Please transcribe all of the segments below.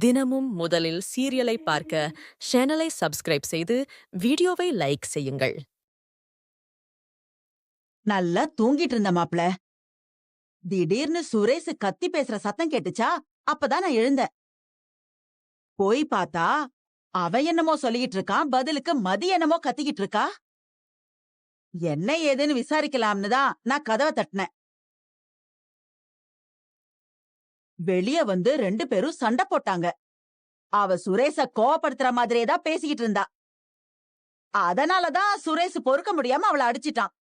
தினமும் முதலில் சீரியலை பார்க்க சேனலை சப்ஸ்கிரைப் செய்து வீடியோவை லைக் செய்யுங்கள். நல்லா தூங்கிட்டு இருந்த மாப்ள. திடீர்னு சுரேஷ் கத்தி பேசுற சத்தம் கேட்டுச்சா, அப்பதான் நான் எழுந்தேன். போய் பார்த்தா அவன் என்னமோ சொல்லிட்டு இருக்கான், பதிலுக்கு மதி என்னமோ கத்திக்கிட்டு இருக்கா. என்ன ஏதுன்னு விசாரிக்கலாம்னு தான் நான் கதவை தட்டினேன். வெளிய வந்து 2 பேரும் சண்டை போட்டாங்க. அவ சுரேஷ கோவப்படுத்துற மாதிரியே தான் பேசிக்கிட்டு இருந்தா. அதனாலதான் சுரேஷ் பொறுக்க முடியாம அவளை அடிச்சிட்டான்.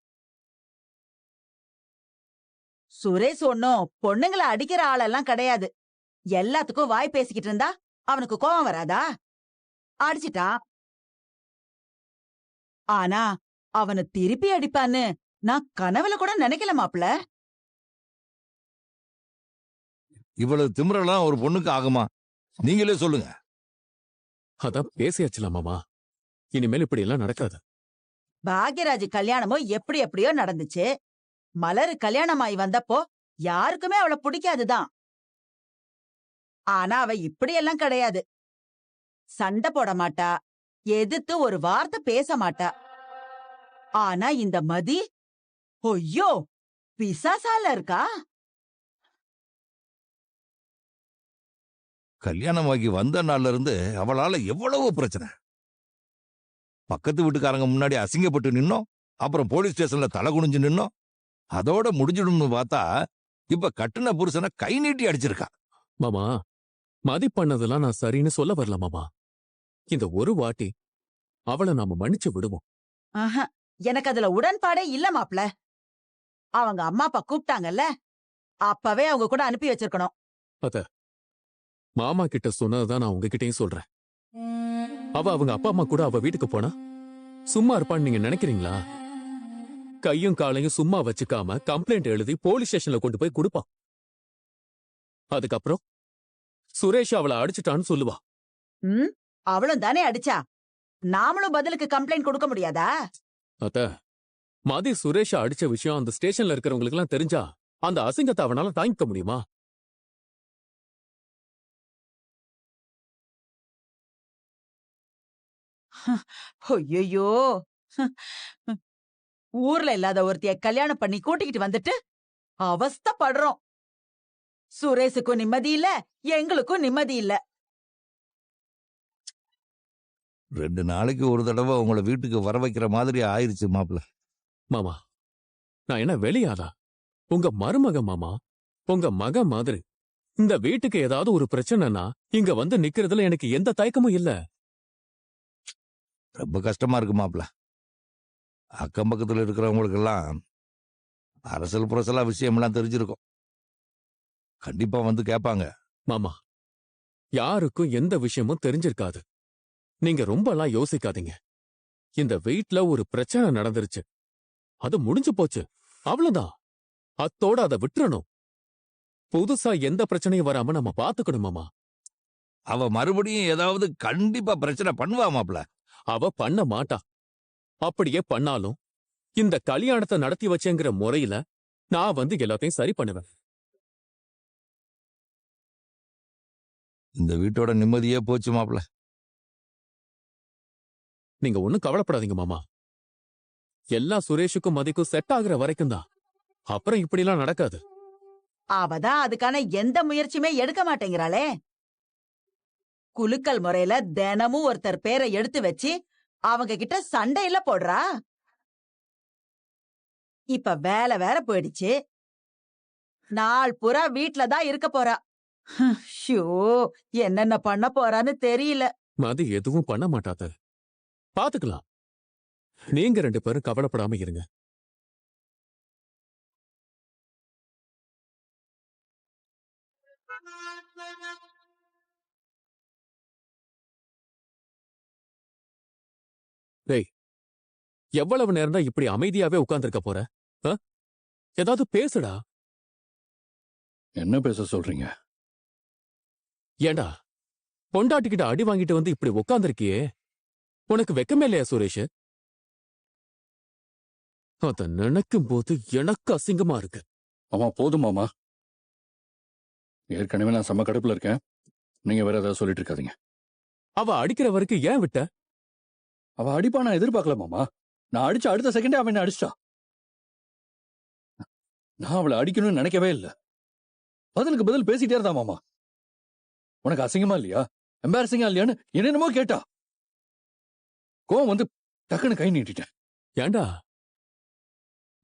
சுரேஷ் ஒன்னும் பொண்ணுங்களை அடிக்கிற ஆளெல்லாம் கிடையாது. எல்லாத்துக்கும் வாய் பேசிக்கிட்டு இருந்தா அவனுக்கு கோவம் வராதா? அடிச்சிட்டான். ஆனா அவனை திருப்பி அடிப்பான்னு நான் கனவுல கூட நினைக்கல மாப்ள. இவ்வளவு திமிரெல்லாம் ஒரு பொண்ணுக்கு ஆகுமா? நீங்களே சொல்லுங்க. அதான் பேசியாச்சுல மாமா, இனிமேல் இப்படி எல்லாம் நடக்காது. பாக்யராஜ் கல்யாணமோ எப்படி எப்படியோ நடந்துச்சு. மலரு கல்யாணமாயி வந்தப்போ யாருக்குமே அவளை பிடிக்காதுதான். ஆனா அவ இப்படியெல்லாம் கிடையாது. சண்டை போட மாட்டா, எதிர்த்து ஒரு வார்த்தை பேச மாட்டா. ஆனா இந்த மதி, ஐயோ, பிசாசால இருக்கா. கல்யாணமாகி வந்த நாள்ல இருந்து அவளால எவ்வளவு பிரச்சனை. பக்கத்து வீட்டுக்காரங்க முன்னாடி அசிங்கப்பட்டு நின்னோம், அப்புறம் போலீஸ் ஸ்டேஷன்ல தலை குனிஞ்சு நின்னோம். அதோட முடிஞ்சிடும்னு பார்த்தா இப்ப கட்டுன புருஷனை கை நீட்டி அடிச்சிருக்கா. மாமா, மதி பண்ணதெல்லாம் நான் சரின்னு சொல்ல வரல மாமா. இந்த ஒரு வாட்டி அவளை நாம மன்னிச்சு விடுவோம். எனக்கு அதுல உடன்பாடே இல்ல மாப்ள. அவங்க அம்மா அப்பா கூப்பிட்டாங்கல்ல, அப்பவே அவங்க கூட அனுப்பி வச்சிருக்கணும். அத மாமா கிட்ட சொன்னதுதான் நான் உங்ககிட்டயும் சொல்றேன். அவ அவங்க அப்பா அம்மா கூட அவ வீட்டுக்கு போனா சும்மா இருப்பான்னு நீங்க நினைக்கிறீங்களா? கையும் காலையும் சும்மா வச்சுக்காம கம்ப்ளைண்ட் எழுதி போலீஸ் ஸ்டேஷன்ல கொண்டு போய் கொடுப்பா. அதுக்கப்புறம் சுரேஷ் அவளை அடிச்சுட்டான்னு சொல்லுவா. அவளும் தானே அடிச்சா, நாமளும் பதிலுக்கு கம்ப்ளைண்ட் கொடுக்க முடியாதா? அத்த, மதி சுரேஷ அடிச்ச விஷயம் அந்த ஸ்டேஷன்ல இருக்கிறவங்களுக்கு எல்லாம் தெரிஞ்சா அந்த அசிங்கத்தை அவனால தாங்கிக்க முடியுமா? ஐயோ, ஊர்ல இல்லாத ஒருத்திய கல்யாணம் பண்ணி கூட்டிக்கிட்டு வந்துட்டு அவஸ்தைப்படுறோம். சுரேஷுக்கும் நிம்மதி இல்ல, எங்களுக்கும் நிம்மதி இல்ல. 2 நாளைக்கு ஒரு தடவை உங்களை வீட்டுக்கு வர வைக்கிற மாதிரி ஆயிருச்சு மாப்பிள்ள. மாமா, நான் என்ன வெளியாதா? உங்க மருமக மாமா, உங்க மக மாதிரி. இந்த வீட்டுக்கு ஏதாவது ஒரு பிரச்சனைனா இங்க வந்து நிக்கிறதுல எனக்கு எந்த தயக்கமும் இல்ல. ரொம்ப கஷ்டமா இருக்கு மாப்பிள்ள. அக்கம் பக்கத்துல இருக்கிறவங்களுக்கு எல்லாம் அரசல் புரசலா விஷயம்லாம் தெரிஞ்சிருக்கும். கண்டிப்பா வந்து கேட்பாங்க. மாமா, யாருக்கும் எந்த விஷயமும் தெரிஞ்சிருக்காது. நீங்க ரொம்ப எல்லாம் யோசிக்காதீங்க. இந்த வீட்ல ஒரு பிரச்சனை நடந்துருச்சு, அது முடிஞ்சு போச்சு, அவ்வளவுதான். அத்தோட அதை விட்டுறணும். புதுசா எந்த பிரச்சனையும் வராம நம்ம பாத்துக்கணும் மாமா. அவ மறுபடியும் ஏதாவது கண்டிப்பா பிரச்சனை பண்ணுவா மாப்பிள்ள. அவ பண்ண மாட்டா. அப்படியே பண்ணாலும் இந்த கல்யாணத்தை நடத்தி வச்சேங்கிற முறையில நான் வந்து எல்லாத்தையும் சரி பண்ணுவேன். இந்த வீட்டோட நிம்மதியே போச்சு மாப்பிள்ள. நீங்க ஒண்ணும் கவலைப்படாதீங்க மாமா. எல்லா சுரேஷுக்கும் மதிக்கும் செட் ஆகுற வரைக்கும் தான். அப்புறம் இப்படி எல்லாம் நடக்காது. அவதான் அதுக்கான எந்த முயற்சியுமே எடுக்க மாட்டேங்கிறாளே. குலுக்கல் முறையில தினமும் ஒருத்தர் பேரை எடுத்து வச்சு அவங்க கிட்ட சண்டையில போடுறா. இப்ப வேலை வேற போயிடுச்சு. நாள் பூரா வீட்ல தான் இருக்க போறா. ஷோ, என்னென்ன பண்ண போறான்னு தெரியல. மதி எதுவும் பண்ண மாட்டாத. பாத்துக்கலாம். நீங்க 2 பேரும் கவலைப்படாம இருங்க. டேய், எவ்வளவு நேரம் தான் இப்படி அமைதியாவே உட்கார்ந்திருக்க போற? ஏதாவது பேசுடா. என்ன பேச சொல்றீங்க? ஏண்டா, பொண்டாட்டிக்கிட்ட அடி வாங்கிட்டு வந்து இப்படி உட்கார்ந்திருக்கியே, உனக்கு வெக்கமே இல்லையா சுரேஷ்? அத நினைக்கும் போது எனக்கு அசிங்கமா இருக்கு. மாமா போதும் மாமா. ஏற்கனவே நான் செம்ம கடுப்புல இருக்கேன். நீங்க வேற ஏதாவது சொல்லிட்டு இருக்காதீங்க. அவ அடிக்கிற வரைக்கும் ஏன் விட்ட? அவ அடிப்பா நான் எதிர்பார்க்கல மாமா. நான் அடிச்ச அடுத்த செகண்டே அவன் என்ன அடிச்சிட்டா. நான் அவளை அடிக்கணும்னு நினைக்கவே இல்லை. பதிலுக்கு பதில் பேசிட்டே இருந்தா மாமா. உனக்கு அசிங்கமா இல்லையா, எம்பாரசிங்கா இல்லையான்னு என்னென்னமோ கேட்டா. கோவம் வந்து டக்குன்னு கை நீட்டிட்டேன். ஏண்டா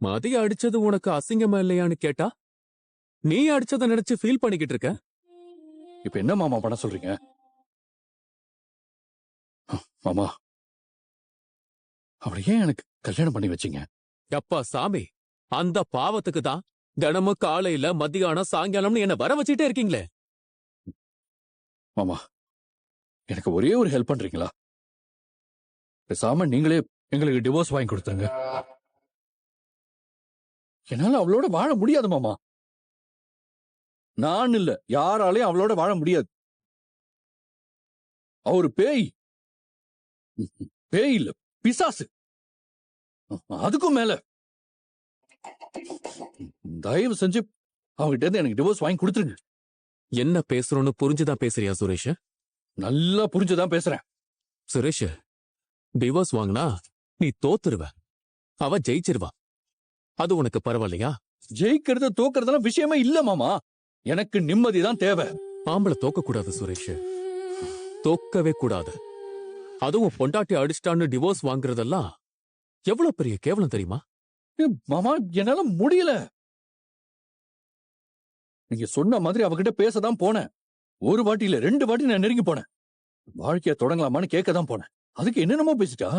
மதிய அடிச்சது உனக்கு அசிங்கமா இல்லையான்னு கேட்டா நீ அடிச்சத நினைச்சு ஃபீல் பண்ணிக்கிட்டு இருக்க. இப்ப என்ன மாமா பண்ண சொல்றீங்க? மாமா, அவளை ஏன் எனக்கு கல்யாணம் பண்ணி வச்சீங்க? எப்பா சாமி, அந்த பாவத்துக்கு தான் தினமும் காலையில மத்தியானம் சாயங்காலம்னு என்ன வர வச்சுட்டே இருக்கீங்களே. மாமா, எனக்கு ஒரே ஒரு ஹெல்ப் பண்றீங்களா? பேசாம நீங்களே எங்களுக்கு டிவோர்ஸ் வாங்கி கொடுத்துருங்க. என்னால அவளோட வாழ முடியாது மாமா. நான் இல்ல, யாராலையும் அவளோட வாழ முடியாது. அவரு பேய். பேய் இல்ல, பிசாசு. அதுக்கும் மேல தயவு செஞ்சு அவகிட்ட இருந்து எனக்கு டிவோர்ஸ் வாங்கி கொடுத்துருங்க. என்ன பேசுறோன்னு புரிஞ்சுதான் பேசுறியா சுரேஷ்? நல்லா புரிஞ்சுதான் பேசுறேன். சுரேஷ், டிவோர்ஸ் வாங்கினா நீ தோத்துருவ, அவ ஜெயிச்சிருவா. அது உனக்கு பரவாயில்லையா? ஜெயிக்கிறது தோக்குறதெல்லாம் விஷயமே இல்ல மாமா. எனக்கு நிம்மதிதான் தேவை. ஆம்பளை தோக்க கூடாது சுரேஷ், தோக்கவே கூடாது. அதுவும் பொண்டாட்டி அடிச்சிட்டான்னு டிவோர்ஸ் வாங்குறதெல்லாம் எவ்வளவு பெரிய கேவலம் தெரியுமா? மாமா, என்னால முடியல. நீங்க சொன்ன மாதிரி அவகிட்ட பேசதான் போனேன். ஒரு வாட்டி இல்ல, 2 வாட்டி நான் நெருங்கி போனேன். வாழ்க்கைய தொடங்கலாமான்னு கேட்கதான் போனேன். அதுக்கு என்னென்னமோ பேசிட்டா.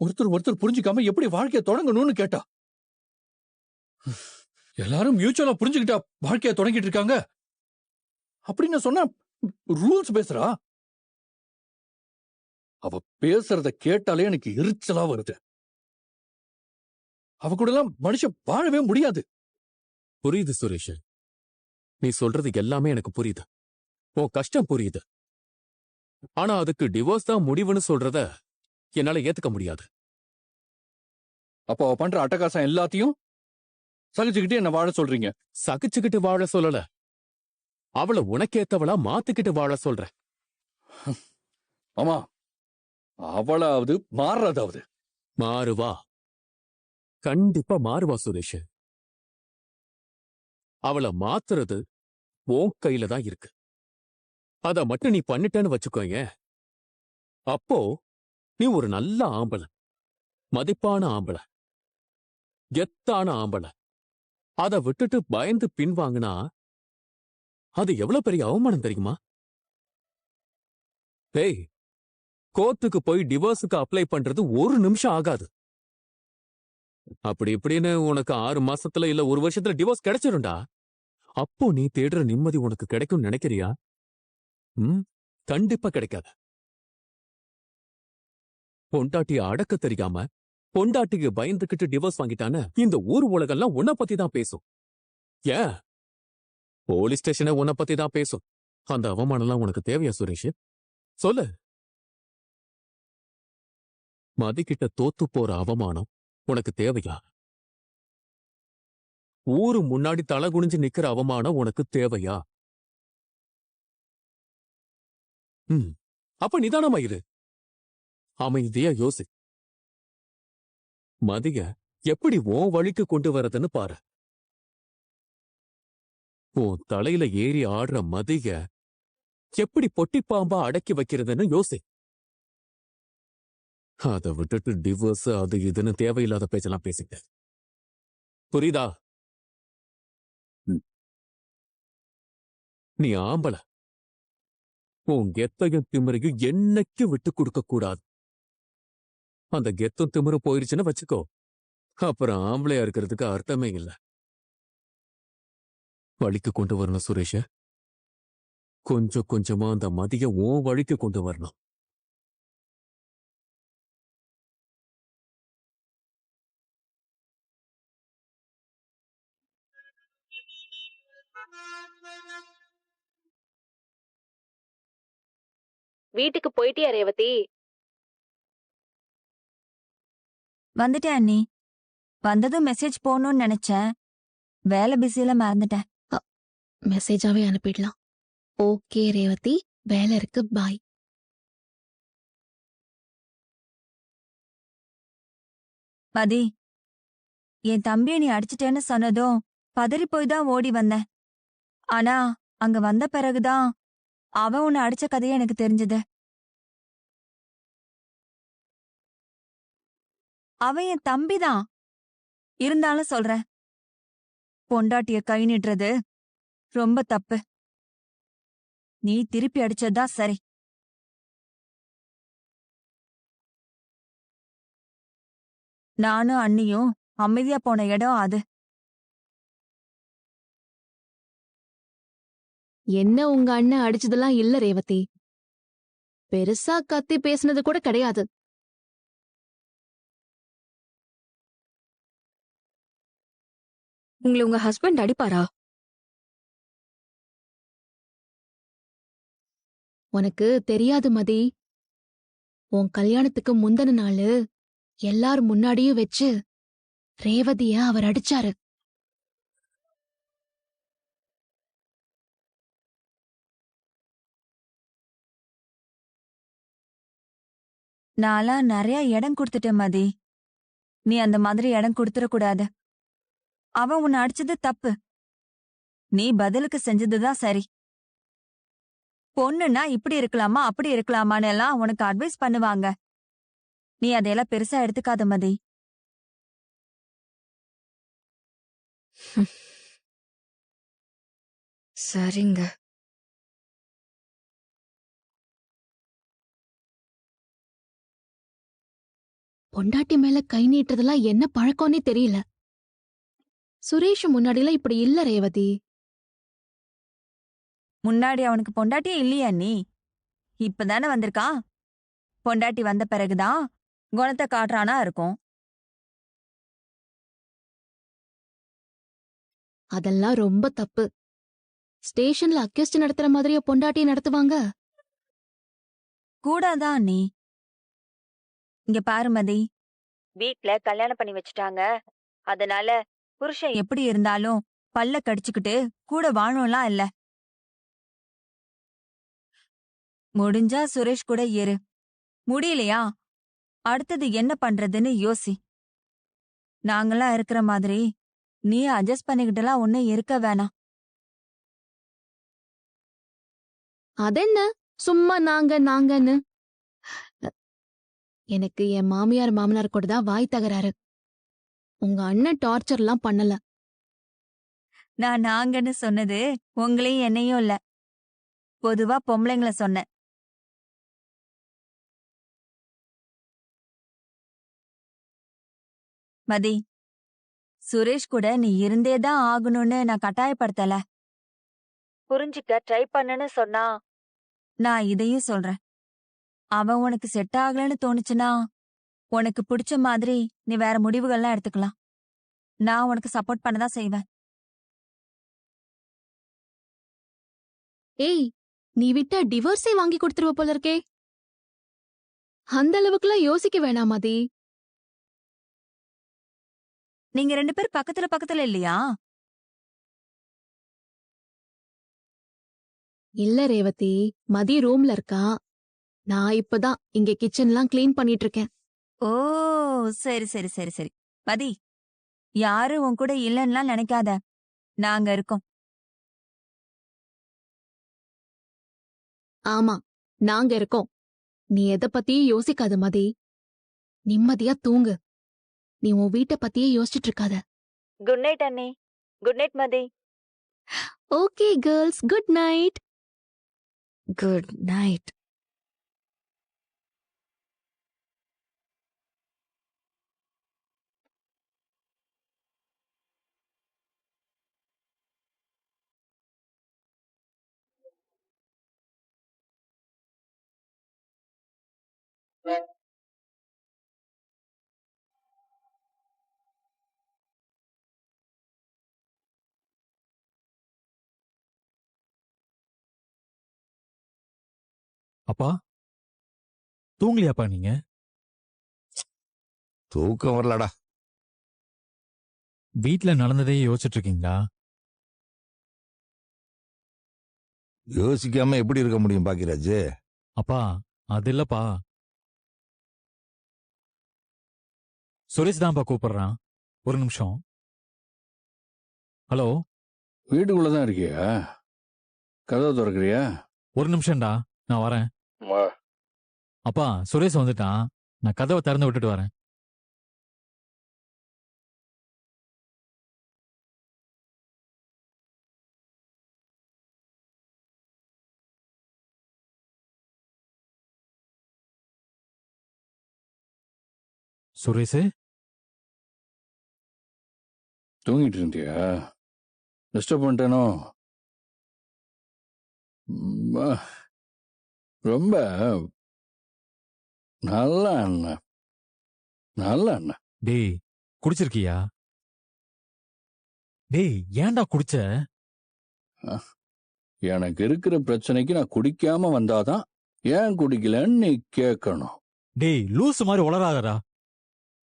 ஒருத்தர் புரிஞ்சுக்காம எப்படி வாழ்க்கைய தொடங்கணும்னு கேட்டா. எல்லாரும் மியூச்சுவலா புரிஞ்சுக்கிட்டா வாழ்க்கைய தொடங்கிட்டு இருக்காங்க அப்படின்னு சொன்னா ரூல்ஸ் பேசுறா. அவ பேசுறத கேட்டாலே எனக்கு எரிச்சலா வருது. அவ கூட எல்லாம் மனுஷன் வாழவே முடியாது. புரியுது சுரேஷ், நீ சொல்றது எல்லாமே எனக்கு புரியுது. உன் கஷ்டம் புரியுது. ஆனா அதுக்கு டிவோர்ஸ் தான் முடிவுன்னு சொல்றத என்னால ஏத்துக்க முடியாது. அப்ப அவ பண்ற அட்டகாசம் எல்லாத்தையும் சகிச்சுக்கிட்டு என்ன வாழ சொல்றீங்க? சகிச்சுக்கிட்டு வாழ சொல்லல, அவளை உனக்கேத்தவளா மாத்திக்கிட்டு வாழ சொல்ற. ஆமா, அவளாவது மாறுறதாவது. மாறுவா, கண்டிப்பா மாறுவா சுரேஷ். அவளை மாத்துறது உன் கையில தான் இருக்கு. அத மட்டும் நீ பண்ணிட்டேன்னு வச்சுக்கோங்க, அப்போ நீ ஒரு நல்ல ஆம்பளை, மதிப்பான ஆம்பளை, கெத்தான ஆம்பளை. அத விட்டுட்டு பயந்து பின்வாங்கினா அது எவ்வளவு பெரிய அவமானம் தெரியுமா? டேய், கோர்ட்டுக்கு போய் டிவோர்ஸுக்கு அப்ளை பண்றது 1 நிமிஷம் ஆகாது. அப்படி இப்படின்னு உனக்கு 6 மாசத்துல இல்ல 1 வருஷத்துல டிவோர்ஸ் கிடைச்சிரும்டா. அப்போ நீ தேடுற நிம்மதி உனக்கு கிடைக்கும் நினைக்கிறியா? கண்டிப்பா கிடைக்காது. பொண்டாட்டிய அடக்க தெரியாம பொண்டாட்டிக்கு பயந்துகிட்டு டிவோர்ஸ் வாங்கிட்டான்னு இந்த ஊர் உலகெல்லாம் உன்னை பத்தி தான் பேசும். ஏன், போலீஸ் ஸ்டேஷனை உன்னை பத்தி தான் பேசும். அந்த அவமானம்லாம் உனக்கு தேவையா சுரேஷ்? சொல்லு. மதிக்கிட்ட தோத்து போற அவமானம் உனக்கு தேவையா? ஊரு முன்னாடி தலை குனிஞ்சு நிக்கிற அவமானம் உனக்கு தேவையா? அப்ப நிதானமா இரு, அமைதியா யோசி. மதிய எப்படி உன் வழிக்கு கொண்டு வரதுன்னு பாரு. உன் தலையில ஏறி ஆடுற மதிய எப்படி பொட்டிப்பாம்பா அடக்கி வைக்கிறதுன்னு யோசி. அதை விட்டுட்டு டிவோர்ஸ் அது இதுன்னு தேவையில்லாத பேச்செல்லாம் பேசிட்ட. புரியுதா? நீ ஆம்பள, உன் கெத்தையும் திமிரையும் என்னைக்கு விட்டு கொடுக்க கூடாது. அந்த கெத்தும் திமிரு போயிருச்சுன்னு வச்சுக்கோ, அப்புறம் ஆம்பளையா இருக்கிறதுக்கு அர்த்தமே இல்ல. வழிக்கு கொண்டு வரணும் சுரேஷ. கொஞ்சம் கொஞ்சமா அந்த மதிய உன் வழிக்கு கொண்டு வரணும். வீட்டுக்கு போயிட்டியா ரேவதி? வந்துட்டேன் அண்ணி. வந்ததும் மெசேஜ் போகணும்னு நினைச்சேன். வேலை பிஸியில மறந்துட்டேன். மெசேஜாவே அனுப்பிடலாம். ஓகே ரேவதி, வேலை இருக்கு, பாய். மதி, என் தம்பியை நீ அடிச்சிட்டேன்னு சொன்னதும் பதறி போய் தான் ஓடி வந்தேன். ஆனா அங்க வந்த பிறகுதான் அவன் உன்னை அடிச்ச கதையே எனக்கு தெரிஞ்சது. அவன் என் தம்பிதான். இருந்தாலும் சொல்றேன், பொண்டாட்டிய கை நீட்டுறது ரொம்ப தப்பு. நீ திருப்பி அடிச்சதுதான் சரி. நானும் அண்ணியும் அமைதியா போன இடம் அது. என்ன உங்க அண்ணன் அடிச்சதெல்லாம் இல்ல ரேவதி. பெருசா கத்தி பேசுனது கூட கிடையாது. உங்களை உங்க ஹஸ்பண்ட் அடிப்பாரா? உனக்கு தெரியாது மதி. உன் கல்யாணத்துக்கு முந்தின நாளு எல்லார் முன்னாடியும் வச்சு ரேவதிய அவர் அடிச்சாரு. நான்லாம் நிறைய இடம் கொடுத்துட்டேன் மதி. நீ அந்த மாதிரி இடம் கொடுத்துடக்கூடாது. அவன் உன்னை அடிச்சது தப்பு. நீ பதிலுக்கு செஞ்சதுதான் சரி. பொண்ணுன்னா இப்படி இருக்கலாமா அப்படி இருக்கலாமான்னு எல்லாம் உனக்கு அட்வைஸ் பண்ணுவாங்க. நீ அதையெல்லாம் பெருசா எடுத்துக்காத மதி. சரிங்க. பொண்டாட்டி மேல கை நீட்டுறதெல்லாம் என்ன பழக்கம்னே தெரியல. சுரேஷ் முன்னாடிலாம் இப்படி இல்ல ரேவதி. முன்னாடி அவனுக்கு பொண்டாட்டியே இல்லையா நீ? இப்பதானே வந்திருக்கான். பொண்டாட்டி வந்த பிறகுதான் குணத்தை காட்டுறானா இருக்கும். அதெல்லாம் ரொம்ப தப்பு. ஸ்டேஷன்ல அக்யூஸ்ட் நடத்துற மாதிரியே பொண்டாட்டியை நடத்துவாங்க? கூடாதான் நீ. இங்க பாரு மதி, வீட்ல கல்யாணம் பண்ணி வச்சுட்டாங்க. அதனால புருஷன் எப்படி இருந்தாலும் பல்ல கடிச்சுக்கிட்டு கூட வாழணும்லாம் இல்ல. முடிஞ்சா சுரேஷ் கூட ஏறு. முடியலையா அடுத்தது என்ன பண்றதுன்னு யோசி. நாங்கெல்லாம் இருக்கிற மாதிரி நீ அட்ஜஸ்ட் பண்ணிக்கிட்டுலாம் ஒன்னும் இருக்க வேணாம். அதென்ன சும்மா நாங்கன்னு. எனக்கு என் மாமியார் மாமனார் கூட தான் வாய் தகராறு. உங்க அண்ணன் டார்ச்சர்லாம் பண்ணல. நான் நாங்கன்னு சொன்னது உங்களையும் என்னையும் இல்ல, பொதுவா பொம்பளைங்கள சொன்னேன். மதி, சுரேஷ் கூட நீ இருந்தேதான் ஆகணும்னு நான் கட்டாயப்படுத்தல. புரிஞ்சுக்க ட்ரை பண்ணுன்னு சொன்னா நான் இதையும் சொல்றேன். அவன் உனக்கு செட் ஆகலன்னு தோணுச்சுன்னா உனக்கு பிடிச்ச மாதிரி நீ வேற முடிவுகள்லாம் எடுத்துக்கலாம். நான் உனக்கு சப்போர்ட் பண்ணதான் செய்வேன். ஏய், நீ விட்டா டிவோர்ஸே வாங்கி கொடுத்துருவ போல இருக்கே. அந்த அளவுக்குலாம் யோசிக்க வேணாம் மதி. நீங்க 2 பேர் பக்கத்துல பக்கத்துல இல்லையா? இல்ல ரேவதி, மதி ரூம்ல இருக்கா. நான் இப்பதான் இங்க கிச்சன்லாம் கிளீன் பண்ணிட்டு இருக்கேன். ஓ, சரி சரி சரி சரி. மதி, யாரும் உன் கூட இல்லன்னுலாம் நினைக்காத. நாங்க இருக்கோம். ஆமா, நாங்க இருக்கோம். நீ எதை பத்தியும் யோசிக்காத மதி. நிம்மதியா தூங்கு. நீ உன் வீட்டை பத்தியே யோசிச்சுட்டு இருக்காத. குட் நைட் அண்ணி. Good night Mathi. Okay girls, good night. Good night. அப்பா, தூங்கலையாப்பா நீங்க? தூக்கம் வரலடா. வீட்ல நடந்ததே யோசிச்சுட்டு இருக்கீங்களா? யோசிக்காம எப்படி இருக்க முடியும் பாக்கியராஜ்? அப்பா அது இல்லப்பா. சுரேஷ் தான்ப்பா கூப்பிடுறான். ஒரு நிமிஷம். ஹலோ, வீட்டுக்குள்ளதான் இருக்கியா? கதவை திறக்கிறியா? ஒரு நிமிஷம்டா, நான் வரேன். வா. அப்பா சுரேஷ் வந்துட்டான், நான் கதவை திறந்து விட்டுட்டு வரேன். சுரேஷ், தூங்கிட்டு இருந்தியா? டிஸ்டர்ப் பண்ணிட்டேனோ? ரொம்ப நல்ல அண்ணன், நல்ல அண்ணன். டேய் குடிச்சிருக்கியா? டேய் ஏன்டா குடிச்ச? எனக்கு இருக்கிற பிரச்சனைக்கு நான் குடிக்காம வந்தாதான் ஏன் குடிக்கலன்னு நீ கேட்கணும். டேய் லூசு மாதிரி உளராதடா.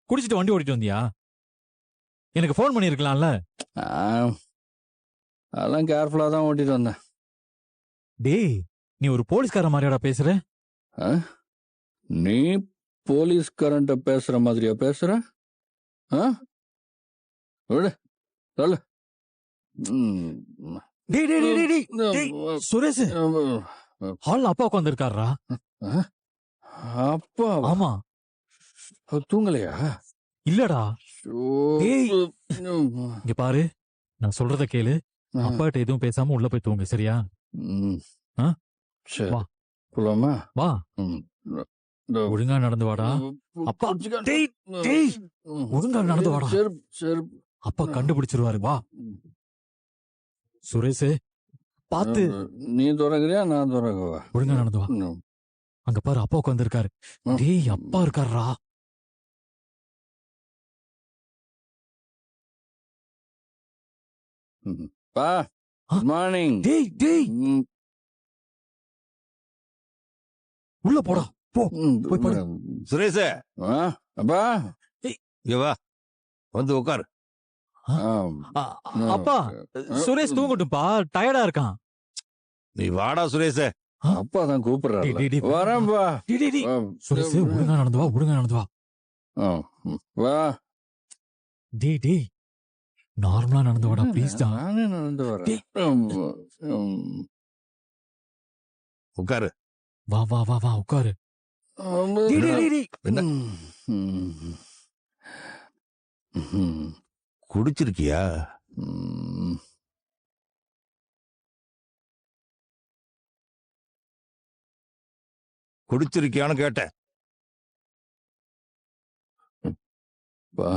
குடிச்சிட்டு வண்டி ஓட்டிட்டு வந்தியா? எனக்கு ஃபோன் பண்ணியிருக்கலாம்ல. அதெல்லாம் கேர்ஃபுல்லா தான் ஓட்டிட்டு வந்தேன். டேய் நீ ஒரு போலீஸ்கார மாதிரியாடா பேசுற? நீ போலீஸ்காரன்ட்ட பேசுற மாதிரியா பேசுற? விடு, சொல்லு. டேய் டேய் டேய் டேய் டேய் சுரேஷ், ஹால்ல அப்பா உட்கார்ந்திருக்காரா? அப்பா? ஆமா. தூங்கலையா? இல்லடா. டேய். ம். இங்க பாரு, நான் சொல்றத கேளு. அப்பாட்ட எதுவும் பேசாம உள்ள போய் தூங்கு, சரியா? ஆ? சரி. வா. போலாமா? வா. ஒழுங்கா நடந்து வாடா. அப்பா. டேய் டேய் ஒழுங்கா நடந்து வாடா. அப்பா கண்டுபிடிச்சிருவாரு. வா சுரேஷ், பாத்து. நீ துறக்கிறியா நான் துறக்கவா? ஒழுங்கா நடந்து வா. அங்க பாரு அப்பா உட்கார்ந்திருக்காரு. டேய் அப்பா இருக்காரா? பா, குட் மார்னிங். டேய் டேய் உள்ள போடா. போ போய் படு. சுரேஷ, அப்பா இங்க வா, வந்து உட்காரு. அப்பா சுரேஷ் தூங்கட்டும்பா, டயர்டா இருக்கான். நீ வாடா சுரேஷ. அப்பா தான் கூப்பிடுறாரு. டேய், டேய், வரேன்பா. டேய், டேய், டேய். சுரேஷ் ஒழுங்கா நடந்து வா, ஒழுங்கா நடந்து வா. வா. டேய் டேய் நார்மலா நடந்து வாடா ப்ளீஸ் டா. நானே நடந்து வரேன். உட்காரு. வா வா வா வா உட்காரு. டேய் டேய் டேய் என்ன குடிச்சிருக்கியா? குடிச்சிருக்கியான்னு கேட்டேன். பா,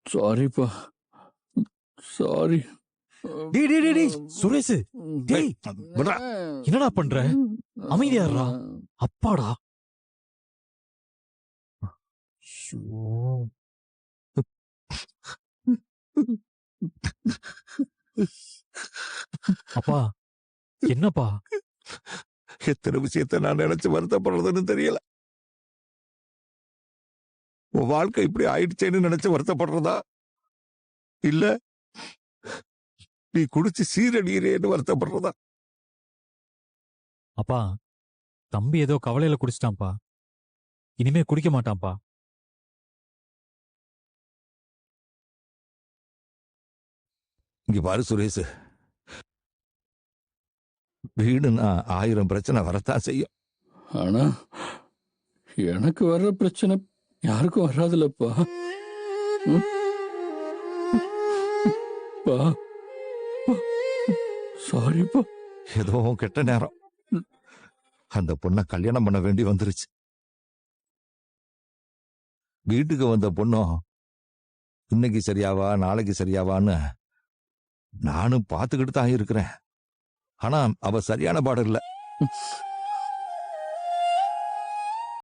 சாரிப்பா, சாரி. டேய் டேய் டேய் டேய் சுரேஷ், டேய் விட்றா. என்னடா பண்ற? அமைதியா இருடா. அப்பாடா. அப்பா என்னப்பா? எத்தனை விஷயத்த நான் நினைச்சு வருத்தப்படுறதுன்னு தெரியல. உன் வாழ்க்கை இப்படி ஆயிடுச்சேன்னு நினைச்சு வருத்தப்படுறதா இல்ல நீ குடிச்சு சீரடிகிறேன்னு வருத்தப்படுறதா? அப்பா தம்பி ஏதோ கவலையில குடிச்சிட்டான்ப்பா, இனிமே குடிக்க மாட்டான்ப்பா. இங்க பாரு சுரேஷ், வீடுனா 1000 பிரச்சனை வரத்தான் செய்யும். ஆனா எனக்கு வர்ற பிரச்சனை யாருக்கும் வராதுல்லப்பா. பா, சாரிப்பா. ஏதோ கெட்ட நேரம் அந்த பொண்ணை கல்யாணம் பண்ண வேண்டி வந்துருச்சு. வீட்டுக்கு வந்த பொண்ணும் இன்னைக்கு சரியாவா நாளைக்கு சரியாவான்னு நானும் பார்த்துக்கிட்டு தான் இருக்கிறேன். ஆனா அவ சரியான பாடு இல்ல.